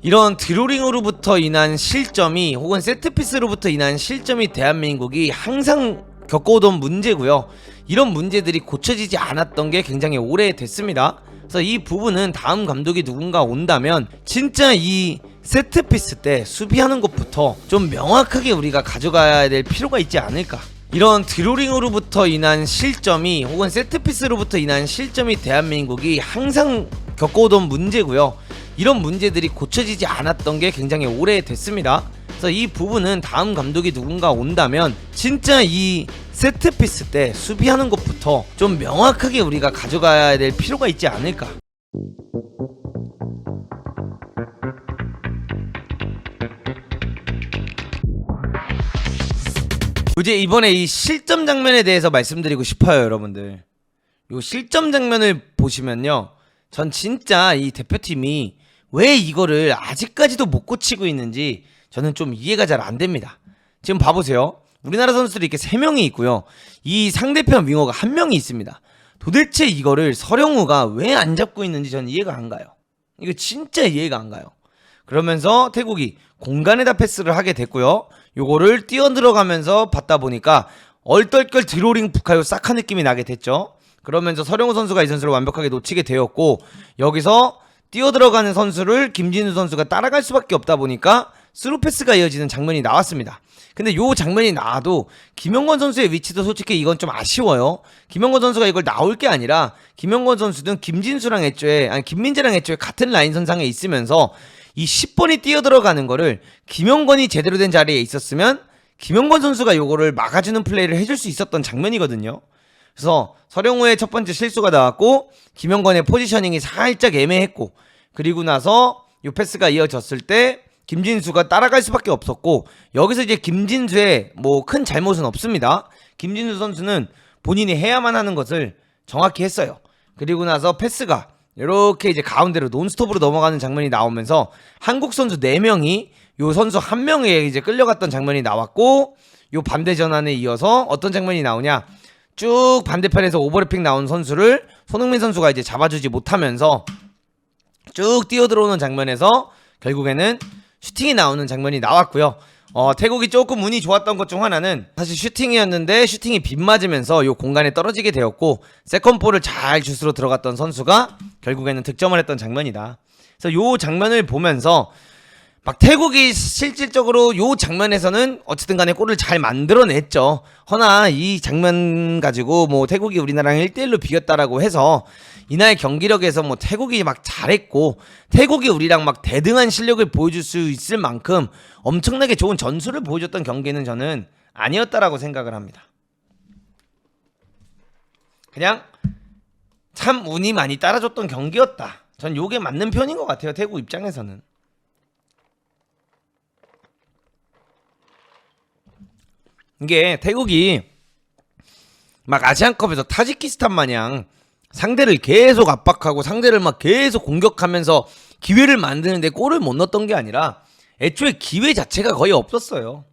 이런 드로링으로부터 인한 실점이 혹은 세트피스로부터 인한 실점이 대한민국이 항상 겪어오던 문제고요. 이런 문제들이 고쳐지지 않았던 게 굉장히 오래됐습니다. 그래서 이 부분은 다음 감독이 누군가 온다면 진짜 이 세트피스 때 수비하는 것부터 좀 명확하게 우리가 가져가야 될 필요가 있지 않을까. 이런 드로링으로부터 인한 실점이 혹은 세트피스로부터 인한 실점이 대한민국이 항상 겪어오던 문제고요. 이런 문제들이 고쳐지지 않았던 게 굉장히 오래됐습니다. 그래서 이 부분은 다음 감독이 누군가 온다면 진짜 이 세트피스 때 수비하는 것부터 좀 명확하게 우리가 가져가야 될 필요가 있지 않을까. 이제 이번에 이 실점 장면에 대해서 말씀드리고 싶어요, 여러분들. 요 실점 장면을 보시면요, 전 진짜 이 대표팀이 왜 이거를 아직까지도 못 고치고 있는지 저는 좀 이해가 잘 안 됩니다. 지금 봐보세요. 우리나라 선수들이 이렇게 3명이 있고요. 이 상대편 윙어가 1명이 있습니다. 도대체 이거를 서령우가 왜 안 잡고 있는지 저는 이해가 안 가요. 이거 진짜 이해가 안 가요. 그러면서 태국이 공간에다 패스를 하게 됐고요. 요거를 뛰어들어가면서 받다 보니까 얼떨결 드로링 부카요 사카 느낌이 나게 됐죠. 그러면서 서령우 선수가 이 선수를 완벽하게 놓치게 되었고, 여기서 뛰어들어가는 선수를 김진수 선수가 따라갈 수밖에 없다 보니까 스루 패스가 이어지는 장면이 나왔습니다. 근데 요 장면이 나와도 김영권 선수의 위치도 솔직히 이건 좀 아쉬워요. 김영권 선수가 이걸 나올 게 아니라 김영권 선수는 김진수랑 김민재랑 애초에 같은 라인 선상에 있으면서 이 10번이 뛰어들어가는 거를 김영권이 제대로 된 자리에 있었으면 김영권 선수가 요거를 막아주는 플레이를 해줄 수 있었던 장면이거든요. 그래서 서령우의 첫 번째 실수가 나왔고, 김영권의 포지셔닝이 살짝 애매했고, 그리고 나서 요 패스가 이어졌을 때 김진수가 따라갈 수밖에 없었고, 여기서 이제 김진수의 뭐 큰 잘못은 없습니다. 김진수 선수는 본인이 해야만 하는 것을 정확히 했어요. 그리고 나서 패스가 이렇게 이제 가운데로 논스톱으로 넘어가는 장면이 나오면서 한국 선수 4명이 요 선수 1명에 이제 끌려갔던 장면이 나왔고, 요 반대 전환에 이어서 어떤 장면이 나오냐, 쭉 반대편에서 오버래핑 나온 선수를 손흥민 선수가 이제 잡아주지 못하면서 쭉 뛰어들어오는 장면에서 결국에는 슈팅이 나오는 장면이 나왔고요. 태국이 조금 운이 좋았던 것 중 하나는 사실 슈팅이었는데 슈팅이 빗맞으면서 요 공간에 떨어지게 되었고, 세컨볼을 잘 슛으로 들어갔던 선수가 결국에는 득점을 했던 장면이다. 그래서 요 장면을 보면서 막 태국이 실질적으로 요 장면에서는 어쨌든 간에 골을 잘 만들어냈죠. 허나 이 장면 가지고 뭐 태국이 우리나라랑 1대1로 비겼다라고 해서 이날 경기력에서 뭐 태국이 막 잘했고 태국이 우리랑 막 대등한 실력을 보여줄 수 있을 만큼 엄청나게 좋은 전술을 보여줬던 경기는 저는 아니었다라고 생각을 합니다. 그냥 참 운이 많이 따라줬던 경기였다. 전 요게 맞는 편인 것 같아요, 태국 입장에서는. 이게 태국이 막 아시안컵에서 타지키스탄 마냥 상대를 계속 압박하고 상대를 막 계속 공격하면서 기회를 만드는데 골을 못 넣었던 게 아니라 애초에 기회 자체가 거의 없었어요.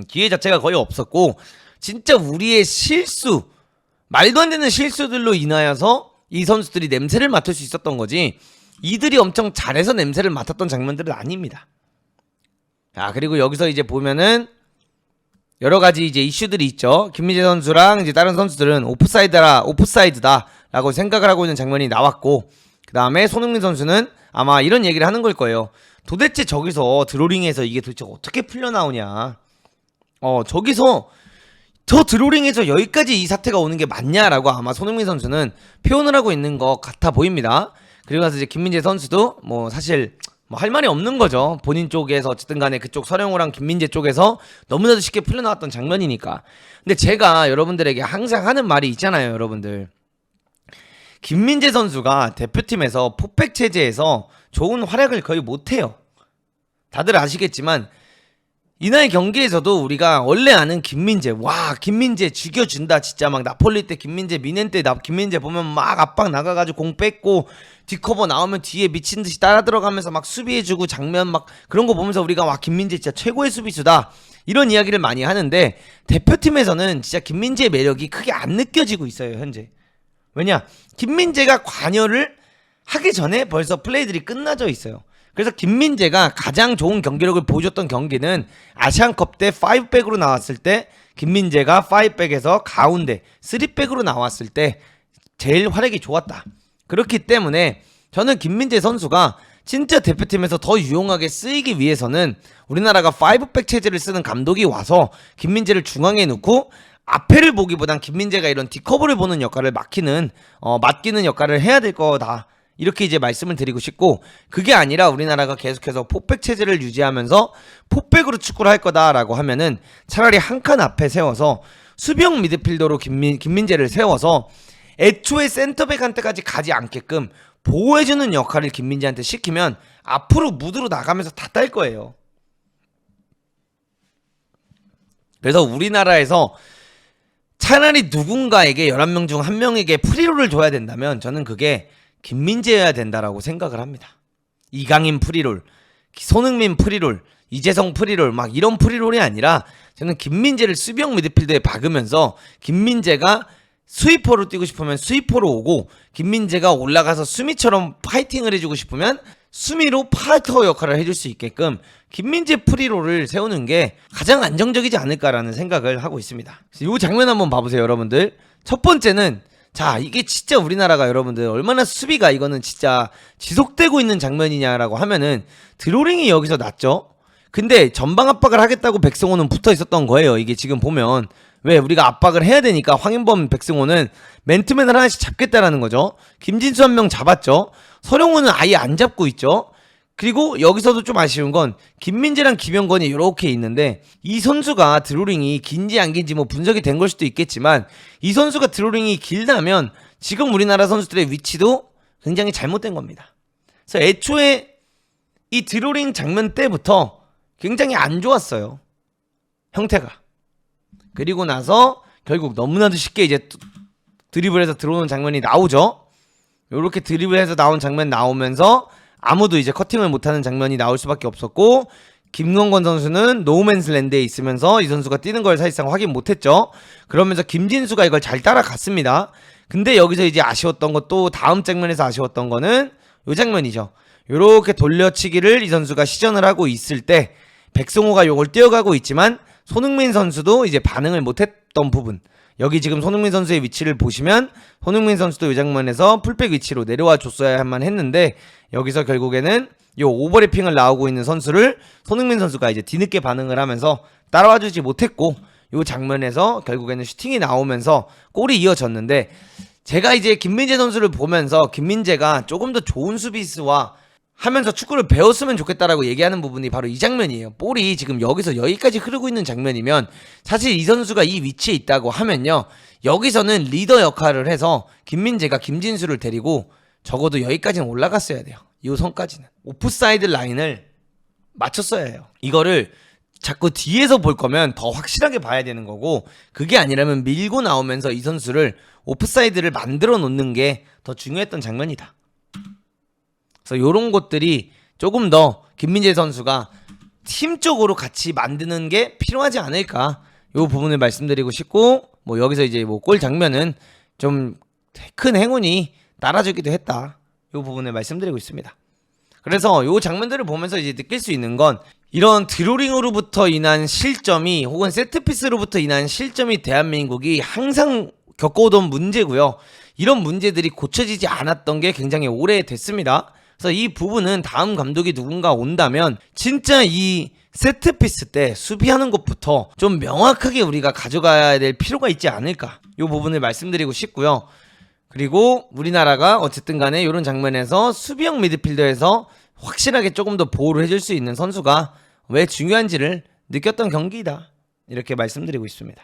기회 자체가 거의 없었고 진짜 우리의 실수, 말도 안 되는 실수들로 인하여서 이 선수들이 냄새를 맡을 수 있었던 거지, 이들이 엄청 잘해서 냄새를 맡았던 장면들은 아닙니다. 자, 그리고 여기서 이제 보면은 여러 가지 이제 이슈들이 있죠. 김민재 선수랑 이제 다른 선수들은 오프사이드다라고 생각을 하고 있는 장면이 나왔고, 그 다음에 손흥민 선수는 아마 이런 얘기를 하는 걸 거예요. 도대체 저기서 드로링에서 이게 도대체 어떻게 풀려나오냐, 저기서 저 드로링에서 여기까지 이 사태가 오는 게 맞냐라고 아마 손흥민 선수는 표현을 하고 있는 것 같아 보입니다. 그리고 나서 이제 김민재 선수도 뭐 사실 뭐 할 말이 없는 거죠. 본인 쪽에서 어쨌든 간에 그쪽 서령우랑 김민재 쪽에서 너무나도 쉽게 풀려나왔던 장면이니까. 근데 제가 여러분들에게 항상 하는 말이 있잖아요, 여러분들. 김민재 선수가 대표팀에서 포백 체제에서 좋은 활약을 거의 못해요. 다들 아시겠지만 이날 경기에서도 우리가 원래 아는 김민재, 와 김민재 죽여준다 진짜, 막 나폴리 때 김민재, 미넨 때 김민재 보면 막 압박 나가가지고 공 뺏고 뒷커버 나오면 뒤에 미친듯이 따라 들어가면서 막 수비해주고 장면 막 그런 거 보면서 우리가 와 김민재 진짜 최고의 수비수다 이런 이야기를 많이 하는데, 대표팀에서는 진짜 김민재의 매력이 크게 안 느껴지고 있어요, 현재. 왜냐, 김민재가 관여를 하기 전에 벌써 플레이들이 끝나져 있어요. 그래서 김민재가 가장 좋은 경기력을 보여줬던 경기는 아시안컵 때 5백으로 나왔을 때 김민재가 5백에서 가운데 3백으로 나왔을 때 제일 활약이 좋았다. 그렇기 때문에 저는 김민재 선수가 진짜 대표팀에서 더 유용하게 쓰이기 위해서는 우리나라가 5백 체제를 쓰는 감독이 와서 김민재를 중앙에 놓고 앞에를 보기보단 김민재가 이런 디커버를 보는 역할을 맡기는 역할을 해야 될 거다. 이렇게 이제 말씀을 드리고 싶고, 그게 아니라 우리나라가 계속해서 포백 체제를 유지하면서 포백으로 축구를 할 거다라고 하면은 차라리 한 칸 앞에 세워서 수비형 미드필더로 김민재를 세워서 애초에 센터백한테까지 가지 않게끔 보호해주는 역할을 김민재한테 시키면 앞으로 무드로 나가면서 다 딸 거예요. 그래서 우리나라에서 차라리 누군가에게 11명 중 1명에게 프리롤을 줘야 된다면 저는 그게 김민재여야 된다라고 생각을 합니다. 이강인 프리롤, 손흥민 프리롤, 이재성 프리롤 막 이런 프리롤이 아니라 저는 김민재를 수비형 미드필더에 박으면서 김민재가 스위퍼로 뛰고 싶으면 스위퍼로 오고, 김민재가 올라가서 수미처럼 파이팅을 해주고 싶으면 수미로 파이터 역할을 해줄 수 있게끔 김민재 프리롤을 세우는 게 가장 안정적이지 않을까라는 생각을 하고 있습니다. 이 장면 한번 봐보세요, 여러분들. 첫 번째는 자, 이게 진짜 우리나라가 여러분들 얼마나 수비가 이거는 진짜 지속되고 있는 장면이냐라고 하면은 드로링이 여기서 났죠. 근데 전방 압박을 하겠다고 백승호는 붙어 있었던 거예요. 이게 지금 보면 왜 우리가 압박을 해야 되니까 황인범, 백승호는 맨투맨을 하나씩 잡겠다라는 거죠. 김진수 한 명 잡았죠. 서령우는 아예 안 잡고 있죠. 그리고 여기서도 좀 아쉬운 건 김민재랑 김영건이 이렇게 있는데 이 선수가 드로링이 긴지 안 긴지 뭐 분석이 된 걸 수도 있겠지만 이 선수가 드로링이 길다면 지금 우리나라 선수들의 위치도 굉장히 잘못된 겁니다. 그래서 애초에 이 드로링 장면 때부터 굉장히 안 좋았어요, 형태가. 그리고 나서 결국 너무나도 쉽게 이제 드리블해서 들어오는 장면이 나오죠. 요렇게 드리블해서 나온 장면 나오면서 아무도 이제 커팅을 못하는 장면이 나올 수밖에 없었고, 김건건 선수는 노우맨슬랜드에 있으면서 이 선수가 뛰는 걸 사실상 확인 못했죠. 그러면서 김진수가 이걸 잘 따라갔습니다. 근데 여기서 이제 아쉬웠던 것도 다음 장면에서 아쉬웠던 거는 요 장면이죠. 요렇게 돌려치기를 이 선수가 시전을 하고 있을 때 백승호가 요걸 뛰어가고 있지만 손흥민 선수도 이제 반응을 못했던 부분, 여기 지금 손흥민 선수의 위치를 보시면 손흥민 선수도 이 장면에서 풀백 위치로 내려와 줬어야만 했는데 여기서 결국에는 요 오버래핑을 나오고 있는 선수를 손흥민 선수가 이제 뒤늦게 반응을 하면서 따라와주지 못했고, 요 장면에서 결국에는 슈팅이 나오면서 골이 이어졌는데, 제가 이제 김민재 선수를 보면서 김민재가 조금 더 좋은 수비수와 하면서 축구를 배웠으면 좋겠다라고 얘기하는 부분이 바로 이 장면이에요. 볼이 지금 여기서 여기까지 흐르고 있는 장면이면 사실 이 선수가 이 위치에 있다고 하면요, 여기서는 리더 역할을 해서 김민재가 김진수를 데리고 적어도 여기까지는 올라갔어야 돼요. 이 선까지는 오프사이드 라인을 맞췄어야 해요. 이거를 자꾸 뒤에서 볼 거면 더 확실하게 봐야 되는 거고, 그게 아니라면 밀고 나오면서 이 선수를 오프사이드를 만들어 놓는 게 더 중요했던 장면이다. 그래서 이런 것들이 조금 더 김민재 선수가 팀적으로 같이 만드는 게 필요하지 않을까, 이 부분을 말씀드리고 싶고, 뭐 여기서 이제 뭐 골 장면은 좀 큰 행운이 따라주기도 했다, 이 부분을 말씀드리고 있습니다. 그래서 이 장면들을 보면서 이제 느낄 수 있는 건 이런 드로링으로부터 인한 실점이 혹은 세트피스로부터 인한 실점이 대한민국이 항상 겪어오던 문제고요. 이런 문제들이 고쳐지지 않았던 게 굉장히 오래됐습니다. 그래서 이 부분은 다음 감독이 누군가 온다면 진짜 이 세트피스 때 수비하는 것부터 좀 명확하게 우리가 가져가야 될 필요가 있지 않을까, 이 부분을 말씀드리고 싶고요. 그리고 우리나라가 어쨌든 간에 이런 장면에서 수비형 미드필더에서 확실하게 조금 더 보호를 해줄 수 있는 선수가 왜 중요한지를 느꼈던 경기이다, 이렇게 말씀드리고 있습니다.